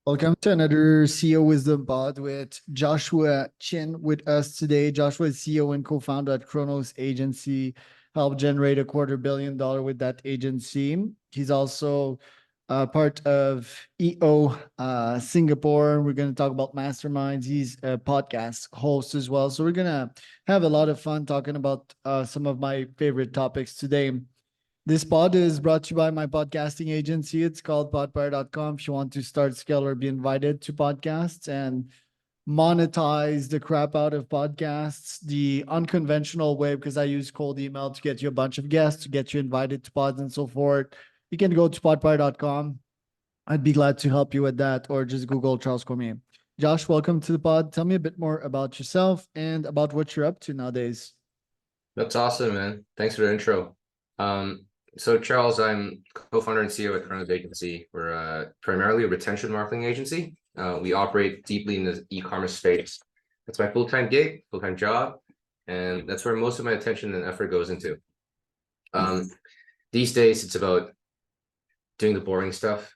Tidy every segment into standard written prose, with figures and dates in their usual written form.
Welcome to another CEO Wisdom Pod with Joshua Chin with us today. Joshua is CEO and co-founder at Kronos Agency, helped generate $250 million with that agency. He's also part of EO Singapore. We're going to talk about masterminds. He's a podcast host as well. So we're going to have a lot of fun talking about some of my favorite topics today. This pod is brought to you by my podcasting agency. It's called podpire.com. If you want to start, scale, or be invited to podcasts and monetize the crap out of podcasts the unconventional way, because I use cold email to get you a bunch of guests, to get you invited to pods and so forth, you can go to podpire.com. I'd be glad to help you with that, or just Google Charles Cormier. Josh, welcome to the pod. Tell me a bit more about yourself and about what you're up to nowadays. That's awesome, man. Thanks for the intro. So Charles, I'm co-founder and CEO at Kronos Agency. We're primarily a retention marketing agency. We operate deeply in the e-commerce space. That's my full-time gig, full-time job, and that's where most of my attention and effort goes into. These days, it's about doing the boring stuff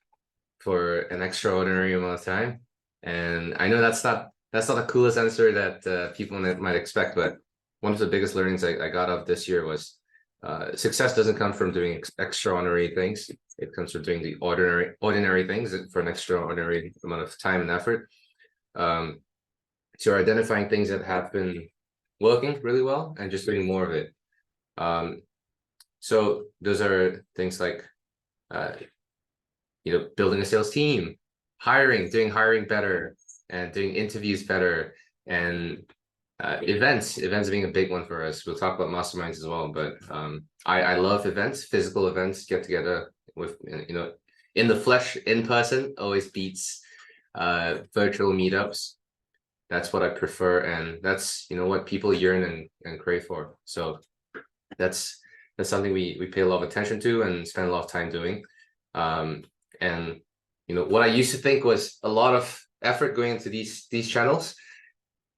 for an extraordinary amount of time. And I know that's not the coolest answer that people might expect, but one of the biggest learnings I got of this year was success doesn't come from doing extraordinary things. It comes from doing the ordinary things for an extraordinary amount of time and effort. So identifying things that have been working really well and just doing more of it. So those are things like, building a sales team, doing hiring better, and doing interviews better, and events being a big one for us. We'll talk about masterminds as well, but I love events, physical events, get together with, in the flesh, in person always beats virtual meetups. That's what I prefer, and that's what people yearn and crave for. So that's something we pay a lot of attention to and spend a lot of time doing. And what I used to think was a lot of effort going into these channels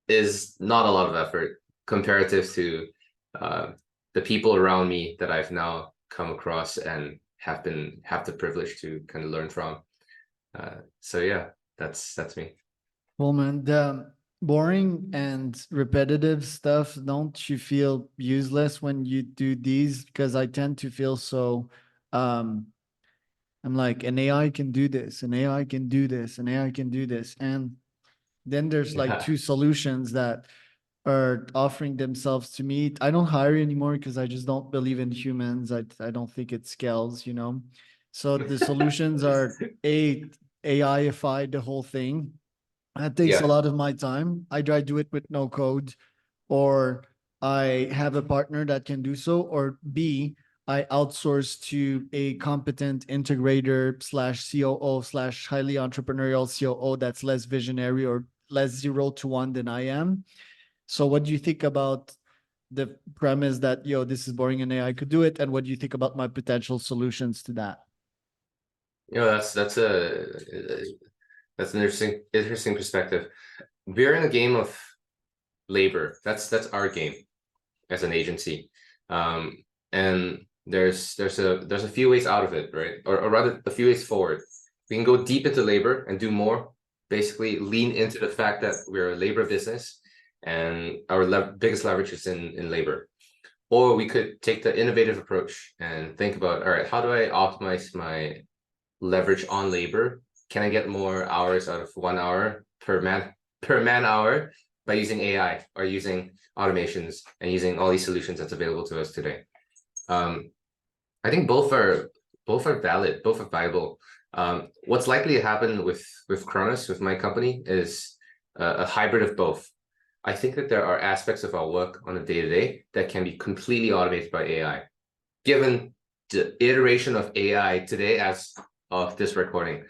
is not a lot of effort comparative to the people around me that I've now come across and have the privilege to kind of learn from. So yeah, that's me. Well, man, the boring and repetitive stuff, don't you feel useless when you do these? Because I tend to feel so, I'm like, an AI can do this, an AI can do this, an AI can do this. And then there's like Yeah. two solutions that are offering themselves to me. I don't hire anymore because I just don't believe in humans. I don't think it scales. So the solutions are AIify the whole thing. That takes a Yeah. lot of my time. I try to do it with no code, or I have a partner that can do so, or B, I outsource to a competent integrator slash COO slash highly entrepreneurial COO that's less visionary or less 0 to 1 than I am. So what do you think about the premise that, this is boring and AI could do it? And what do you think about my potential solutions to that? That's an interesting perspective. We're in a game of labor. That's our game as an agency. And there's a few ways out of it, right? Or rather a few ways forward. We can go deep into labor and do more, basically lean into the fact that we're a labor business and our biggest leverage is in labor. Or we could take the innovative approach and think about, all right, how do I optimize my leverage on labor? Can I get more hours out of 1 hour per man hour by using AI or using automations and using all these solutions that's available to us today? I think both are valid, both are viable. What's likely to happen with Kronos, with my company, is a hybrid of both. I think that there are aspects of our work on a day-to-day that can be completely automated by AI. Given the iteration of AI today as of this recording,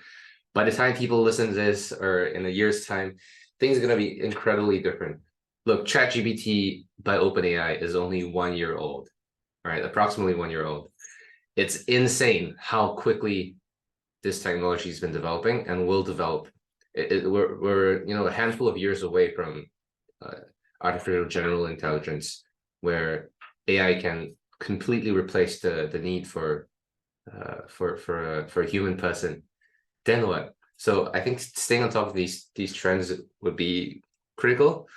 by the time people listen to this or in a year's time, things are going to be incredibly different. Look, ChatGPT by OpenAI is only 1 year old, right? Approximately 1 year old. It's insane how quickly this technology has been developing and will develop. We're a handful of years away from artificial general intelligence, where AI can completely replace the need for a human person. Then what? So I think staying on top of these trends would be critical.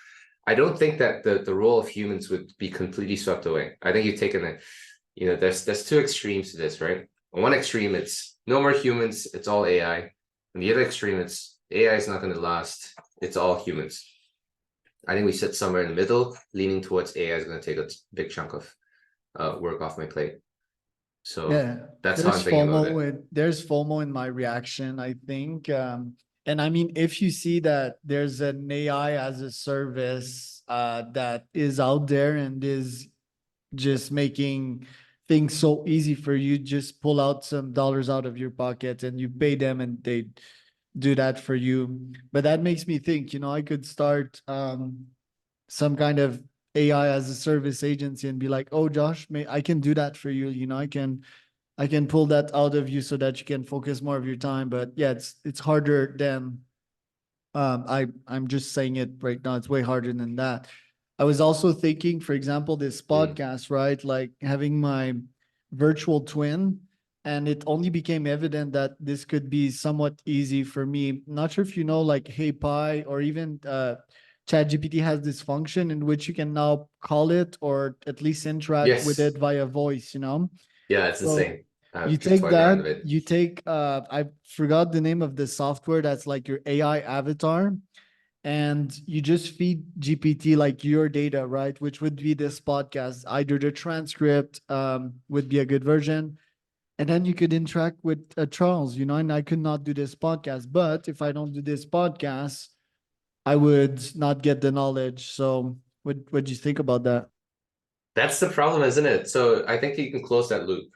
I don't think that the role of humans would be completely swept away. I think you've taken a, there's two extremes to this, right? On one extreme, it's no more humans, it's all AI. On the other extreme, it's AI is not going to last, it's all humans. I think we sit somewhere in the middle, leaning towards AI is going to take a big chunk of work off my plate. So Yeah, that's how I'm thinking about it. there's FOMO in my reaction, I think. And I mean, if you see that there's an AI as a service that is out there and is just making things so easy for you, just pull out some dollars out of your pocket and you pay them and they do that for you. But that makes me think, I could start some kind of AI as a service agency and be like, oh, Josh, I can do that for you. I can pull that out of you so that you can focus more of your time. But yeah, it's harder than I'm just saying it right now. It's way harder than that. I was also thinking, for example, this podcast, right? Like having my virtual twin, and it only became evident that this could be somewhat easy for me. Not sure if you know, like Hey Pi or even ChatGPT has this function in which you can now call it or at least interact with Yes. it via voice. Yeah, it's So insane. you I've just take toyed around that, with it. you take I forgot the name of the software that's like your AI avatar, and you just feed GPT like your data, right? Which would be this podcast. Either the transcript would be a good version. And then you could interact with Charles, and I could not do this podcast. But if I don't do this podcast, I would not get the knowledge. So what do you think about that? That's the problem, isn't it? So I think you can close that loop.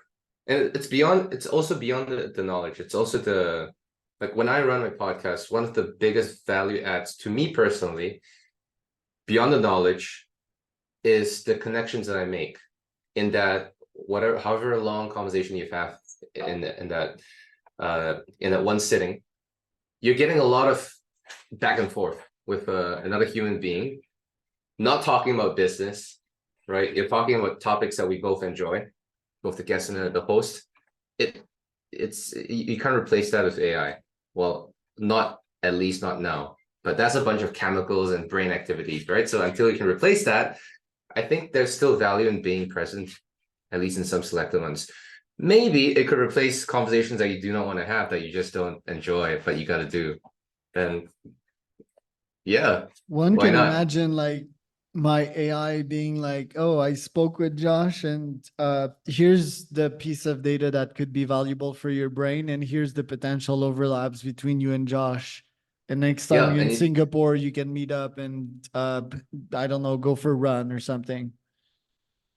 And it's also beyond the knowledge. It's also like when I run my podcast, one of the biggest value adds to me personally, beyond the knowledge, is the connections that I make in that however long conversation you have in that one sitting, you're getting a lot of back and forth with another human being, not talking about business, right? You're talking about topics that we both enjoy, both the guest and the host. You can't replace that with AI. Well, not at least not now, but that's a bunch of chemicals and brain activities, right? So until you can replace that, I think there's still value in being present, at least in some selected ones. Maybe it could replace conversations that you do not want to have, that you just don't enjoy, but you got to do. Then, yeah, One why can not? imagine like my AI being like, oh, I spoke with Josh and here's the piece of data that could be valuable for your brain. And here's the potential overlaps between you and Josh. And next time Yeah, you're in and Singapore, you can meet up and I don't know, go for a run or something.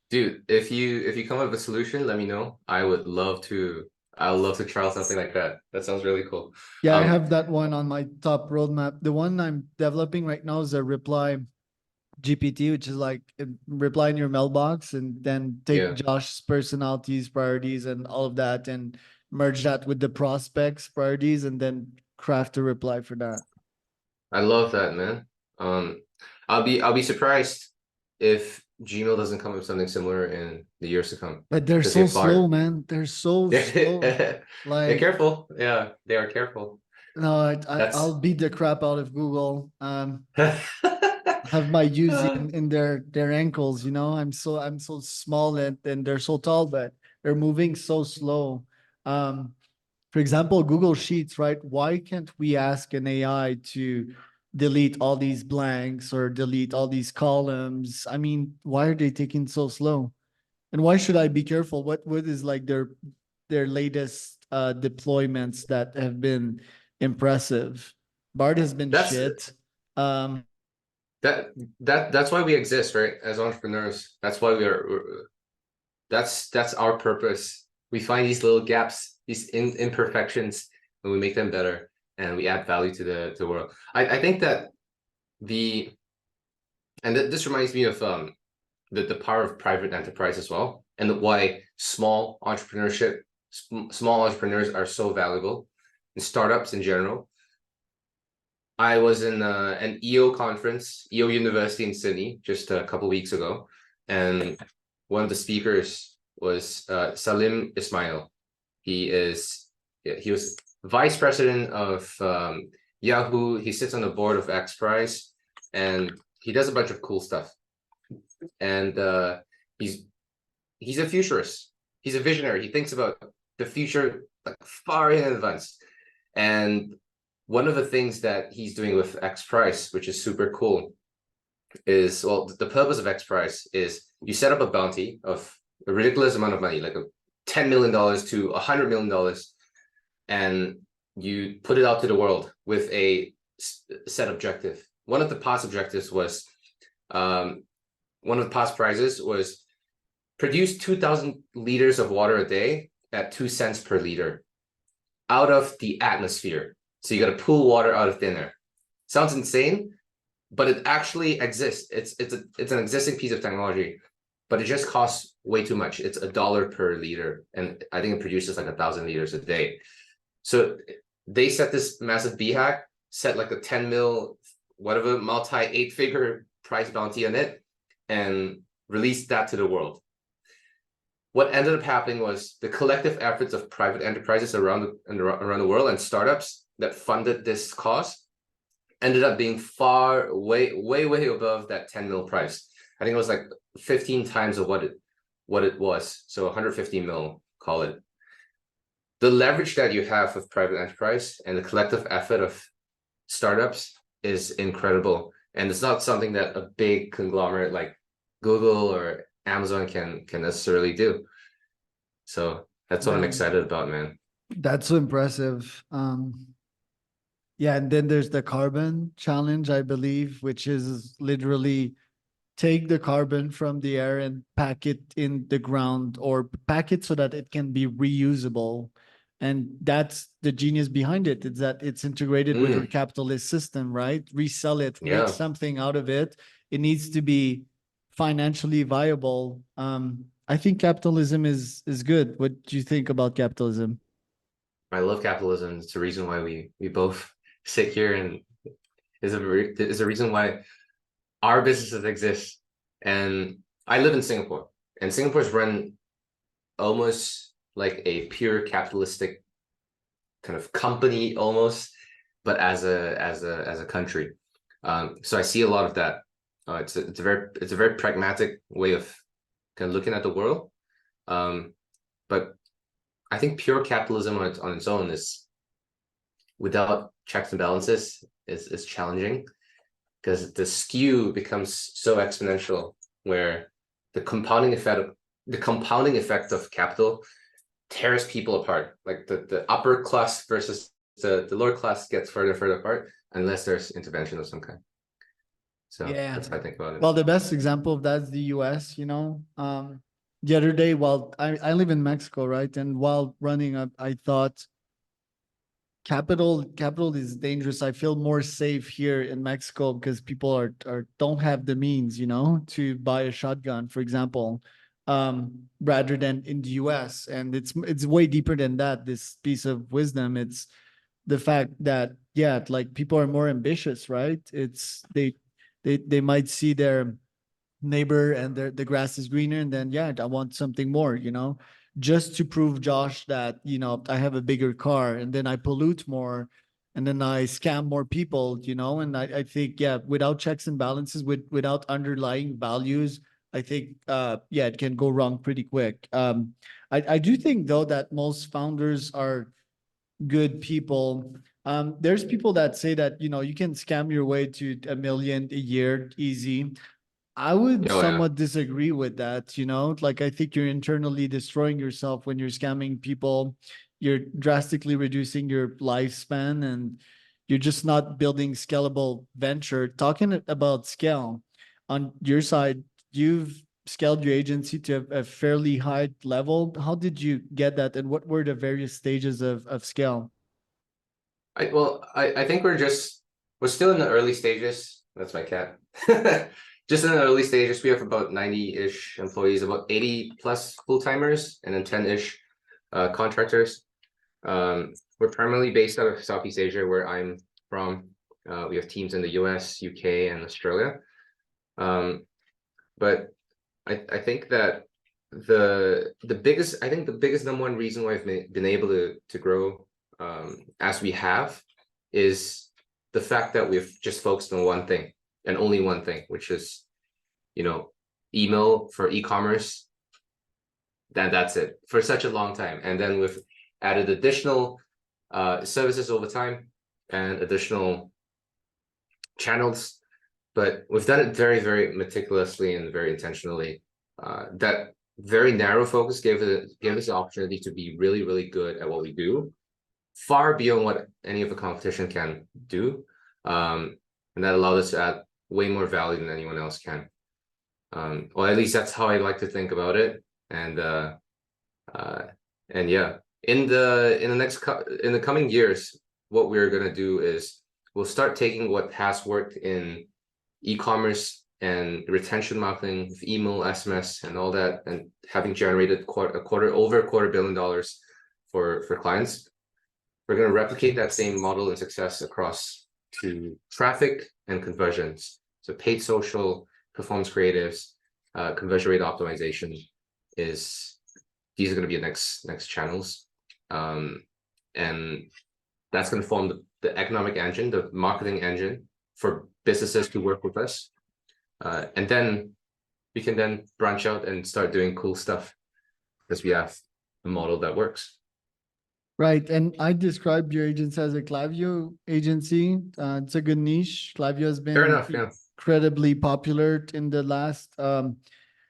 dude, if you come up with a solution, let me know. I would love to trial something like that. That sounds really cool. Yeah, I Um, have that one on my top roadmap. The one I'm developing right now is a reply GPT, which is like reply in your mailbox and then take yeah, Josh's personalities, priorities, and all of that and merge that with the prospects' priorities and then craft a reply for that. I love that, man. Um, I'll be surprised if Gmail doesn't come up with something similar in the years to come. But they're Because so they're slow, far. man. They're so slow. They're Like, careful. Yeah, they are careful. no, I'll That's beat the crap out of Google. Have my Uzi in their ankles, I'm so small and they're so tall, but they're moving so slow. Um, for example, Google Sheets, right? Why can't we ask an AI to delete all these blanks or delete all these columns? I mean, why are they taking so slow? And why should I be careful? What is like their latest deployments that have been impressive? Bard has been that's shit. Um, that that's why we exist, right? As entrepreneurs, that's why that's our purpose. We find these little gaps, these imperfections, and we make them better, and we add value to the world. I think that the this reminds me of the power of private enterprise as well, and why small entrepreneurs are so valuable, and startups in general. I was in an EO conference, EO University in Sydney, just a couple weeks ago, and one of the speakers was Salim Ismail. He is, yeah, he was vice president of Yahoo. He sits on the board of X Prize, and he does a bunch of cool stuff. And he's a futurist. He's a visionary. He thinks about the future like far in advance. And one of the things that he's doing with X Prize, which is super cool, is, well, the purpose of X Prize is you set up a bounty of a ridiculous amount of money, like $10 million to $100 million, and you put it out to the world with a set objective. One of the past objectives was, one of the past prizes was produce 2,000 liters of water a day at 2 cents per liter out of the atmosphere. So you got to pull water out of thin air. Sounds insane, but it actually exists. It's an existing piece of technology, but it just costs way too much. It's $1 per liter, and I think it produces like 1,000 liters a day. So they set this massive BHAC, set like a 10 mil, whatever, multi 8-figure price bounty on it, and released that to the world. What ended up happening was the collective efforts of private enterprises around the world and startups that funded this cause ended up being far, way above that 10 mil price. I think it was like 15 times of what it was. So 150 mil, call it. The leverage that you have with private enterprise and the collective effort of startups is incredible. And it's not something that a big conglomerate like Google or Amazon can necessarily do. So that's what I'm excited about, man. That's so impressive. Yeah, and then there's the carbon challenge, I believe, which is literally take the carbon from the air and pack it in the ground, or pack it so that it can be reusable. And that's the genius behind it. It's that it's integrated with our capitalist system, right? Resell it, make something out of it. It needs to be financially viable. I think capitalism is good. What do you think about capitalism? I love capitalism. It's the reason why we both sit here, and is a reason why our businesses exist. And I live in Singapore, and Singapore is run almost like a pure capitalistic kind of company almost, but as a country. So I see a lot of that. It's a very pragmatic way of kind of looking at the world. But I think pure capitalism on its own is, without checks and balances, is challenging, because the skew becomes so exponential, where the compounding effect of capital tears people apart. Like the upper class versus the lower class gets further and further apart unless there's intervention of some kind. So Yeah, that's how I think about it. well, the best example of that is the US, the other day, while I live in Mexico, right? And while running up, I thought capital is dangerous. I feel more safe here in Mexico because people are don't have the means, to buy a shotgun, for example, rather than in the US. And it's way deeper than that. This piece of wisdom, it's the fact that, yeah, like people are more ambitious, right? It's they might see their neighbor and the grass is greener, and then, yeah, I want something more, just to prove Josh that, I have a bigger car, and then I pollute more, and then I scam more people, and I think, yeah, without checks and balances, without underlying values, I think, yeah, it can go wrong pretty quick. I do think, though, that most founders are good people. There's people that say that, you can scam your way to $1 million a year easy. I would Oh, yeah. somewhat disagree with that, like, I think you're internally destroying yourself when you're scamming people. You're drastically reducing your lifespan, and you're just not building scalable venture. Talking about scale, on your side, you've scaled your agency to a fairly high level. How did you get that, and what were the various stages of scale? I think we're still in the early stages. That's my cat. Just in the early stages, we have about 90-ish employees, about 80 plus full-timers, and then 10-ish contractors. We're primarily based out of Southeast Asia, where I'm from. We have teams in the US, UK, and Australia. But I think that the biggest number one reason why I've been able to grow as we have is the fact that we've just focused on one thing and only one thing, which is, email for e-commerce. That's it for such a long time. And then we've added additional services over time and additional channels, but we've done it very, very meticulously and very intentionally. That very narrow focus gave us the opportunity to be really, really good at what we do, far beyond what any of the competition can do. And that allowed us to add way more value than anyone else can. Or at least that's how I like to think about it. And yeah, in the coming years, what we're gonna do is we'll start taking what has worked in e-commerce and retention marketing with email, SMS, and all that, and having generated over $250 million for clients. We're going to replicate that same model and success across to traffic and conversions. So paid social, performance creatives, conversion rate optimization these are going to be the next channels. And that's going to form the economic engine, the marketing engine for businesses to work with us. And then we can then branch out and start doing cool stuff because we have a model that works. Right. And I described your agency as a Klaviyo agency. It's a good niche. Klaviyo has been Fair enough, yeah. incredibly popular in the last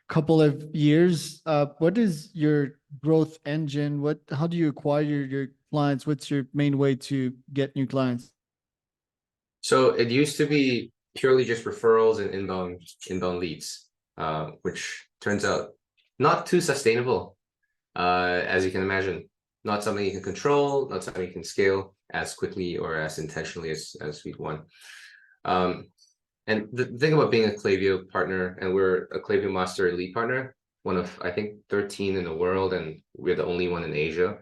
couple of years. What is your growth engine? How do you acquire your clients? What's your main way to get new clients? So it used to be purely just referrals and inbound leads, which turns out not too sustainable, as you can imagine. Not something you can control, not something you can scale as quickly or as intentionally as we'd want. And the thing about being a Klaviyo partner, and we're a Klaviyo Master Elite partner, one of, I think, 13 in the world, and we're the only one in Asia.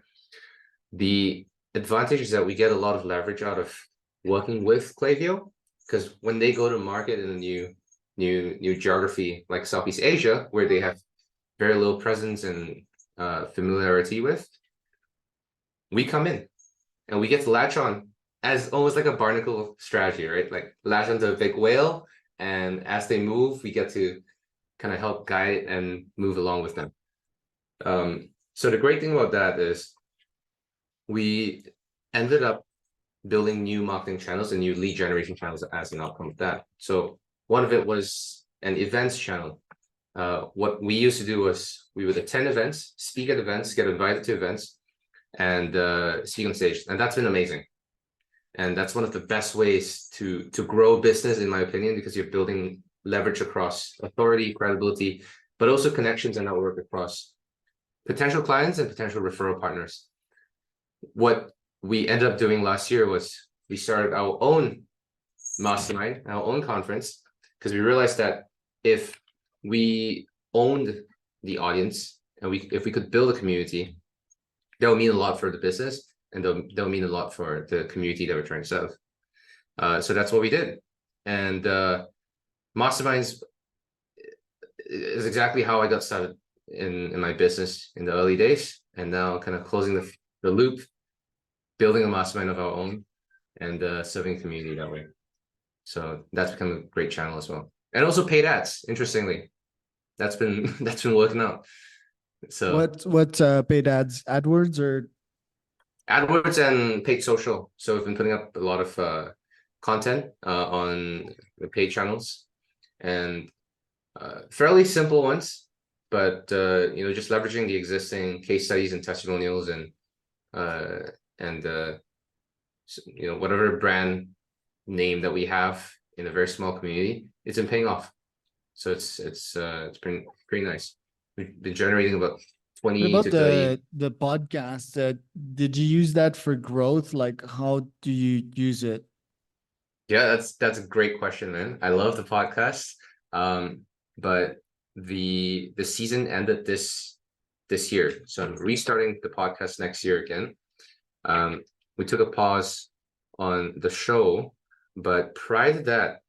The advantage is that we get a lot of leverage out of working with Klaviyo, because when they go to market in a new geography like Southeast Asia, where they have very little presence and familiarity with, we come in and we get to latch on as almost like a barnacle strategy, right? Like latch onto a big whale, and as they move, we get to kind of help guide and move along with them. So the great thing about that is we ended up building new marketing channels and new lead generation channels as an outcome of that. So one of it was an events channel. What we used to do was we would attend events, speak at events, get invited to events, and speak on stage, and that's been amazing. And that's one of the best ways to grow business, in my opinion, because you're building leverage across authority, credibility, but also connections and network across potential clients and potential referral partners. What we ended up doing last year was we started our own mastermind, our own conference, because we realized that if we owned the audience and if we could build a community, that would mean a lot for the business, and they'll mean a lot for the community that we're trying to serve. So that's what we did. And masterminds is exactly how I got started in my business in the early days, and now kind of closing the loop, building a mastermind of our own, and serving the community that way. So that's become a great channel as well. And also paid ads, interestingly. That's been working out. So what paid ads? AdWords or AdWords and paid social. So we've been putting up a lot of content on the paid channels, and fairly simple ones, but just leveraging the existing case studies and testimonials and whatever brand name that we have in a very small community, it's been paying off. So it's been pretty nice. We've been generating about 20 what about to 30. the podcast? Did you use that for growth? Like, how do you use it? Yeah, that's a great question, man. I love the podcast. But the season ended this year, so I'm restarting the podcast next year again. We took a pause on the show, but prior to that,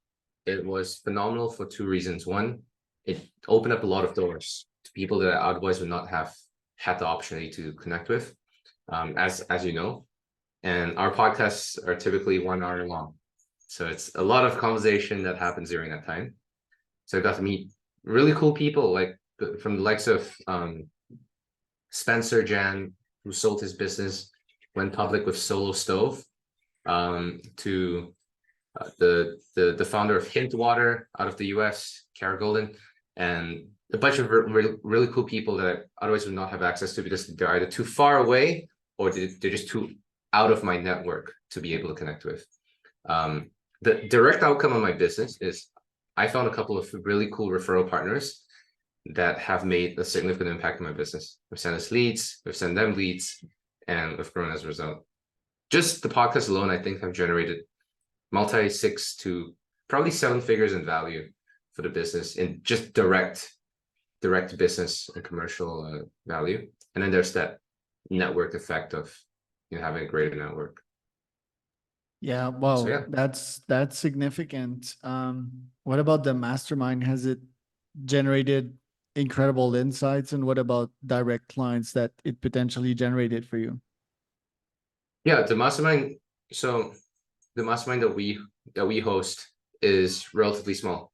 it was phenomenal for two reasons. One, it opened up a lot of doors to people that I otherwise would not have had the opportunity to connect with, as you know. And our podcasts are typically 1 hour long. So it's a lot of conversation that happens during that time. So I got to meet really cool people, like from the likes of Spencer Jan, who sold his business, went public with Solo Stove, to the founder of Hint Water out of the US, Kara Golden, and a bunch of really cool people that I otherwise would not have access to because they're either too far away or they're just too out of my network to be able to connect with. The direct outcome of my business is I found a couple of really cool referral partners that have made a significant impact in my business. We've sent us leads, we've sent them leads, and we've grown as a result. Just the podcast alone, I think, have generated multi 6 to probably 7 figures in value for the business in just direct business and commercial value. And then there's that network effect of having a greater network. Yeah, well, So yeah. that's significant. What about the mastermind? Has it generated incredible insights? And what about direct clients that it potentially generated for you? Yeah, the mastermind. So the mastermind that we host is relatively small.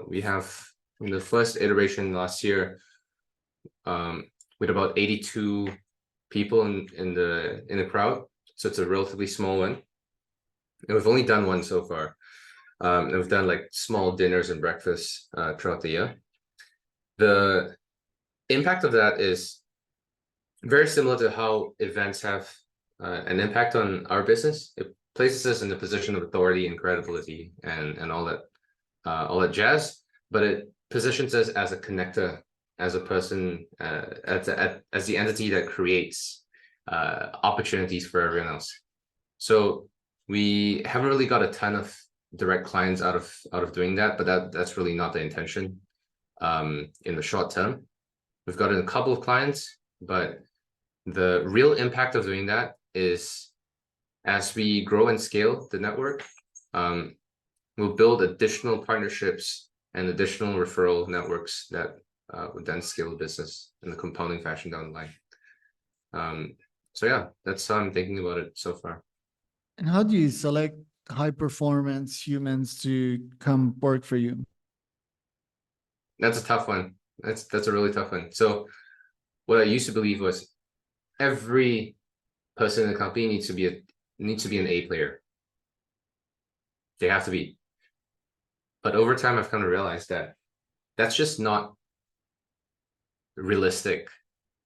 We have in the first iteration last year, with about 82 people in the crowd. So it's a relatively small one. And we've only done one so far. And we've done like small dinners and breakfasts throughout the year. The impact of that is very similar to how events have an impact on our business. It places us in a position of authority and credibility and all that jazz, but it positions us as a connector, as a person, as the entity that creates opportunities for everyone else. So we haven't really got a ton of direct clients out of doing that, but that's really not the intention in the short term. We've gotten a couple of clients, but the real impact of doing that is as we grow and scale the network, we'll build additional partnerships and additional referral networks that would then scale the business in the compounding fashion down the line. So yeah, that's how I'm thinking about it so far. And how do you select high performance humans to come work for you? That's a tough one. That's a really tough one. So what I used to believe was every person in the company needs to be an A player. They have to be. But over time, I've come to realize that that's just not realistic.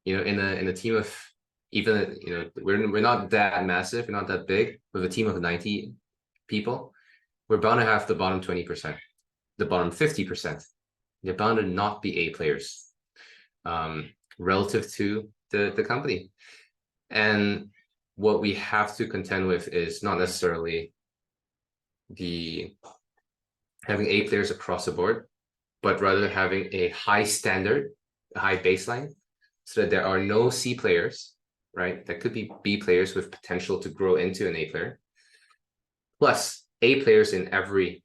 In a team of even we're not that massive, we're not that big. With a team of 90 people, we're bound to have the bottom 20%, the bottom 50%. They're bound to not be A players relative to the company. And what we have to contend with is not necessarily having A players across the board, but rather having a high standard, a high baseline, so that there are no C players, right? That could be B players with potential to grow into an A player, plus A players in every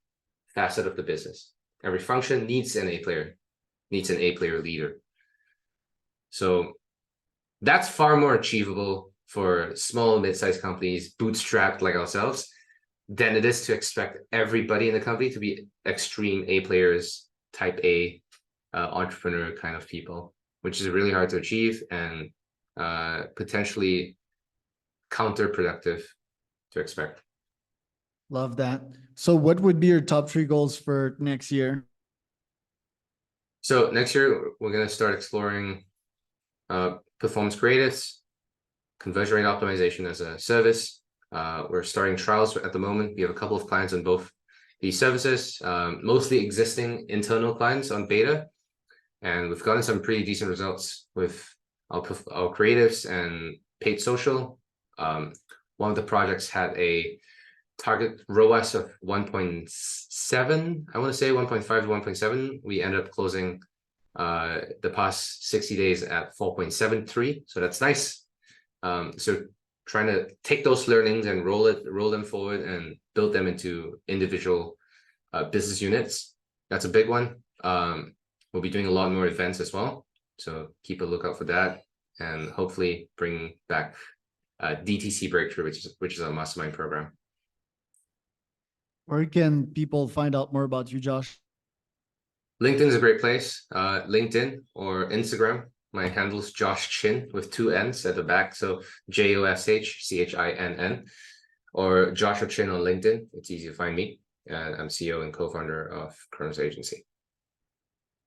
facet of the business. Every function needs an A player, needs an A player leader. So that's far more achievable for small and mid-sized companies, bootstrapped like ourselves, than it is to expect everybody in the company to be extreme A players, type A, entrepreneur kind of people, which is really hard to achieve and potentially counterproductive to expect. Love that. So what would be your top 3 goals for next year? So next year, we're going to start exploring performance creatives, conversion rate optimization as a service. We're starting trials at the moment. We have a couple of clients on both these services, mostly existing internal clients on beta. And we've gotten some pretty decent results with our creatives and paid social. One of the projects had a target ROAS of 1.7, I want to say 1.5 to 1.7. We ended up closing the past 60 days at 4.73. So that's nice. So trying to take those learnings and roll them forward and build them into individual business units. That's a big one. We'll be doing a lot more events as well. So keep a lookout for that and hopefully bring back DTC Breakthrough, which is a mastermind program. Where can people find out more about you, Josh? LinkedIn is a great place. LinkedIn or Instagram. My handle is Josh Chin with 2 N's at the back. So JoshChinn, or Joshua Chin on LinkedIn. It's easy to find me. I'm CEO and co-founder of Kronos Agency.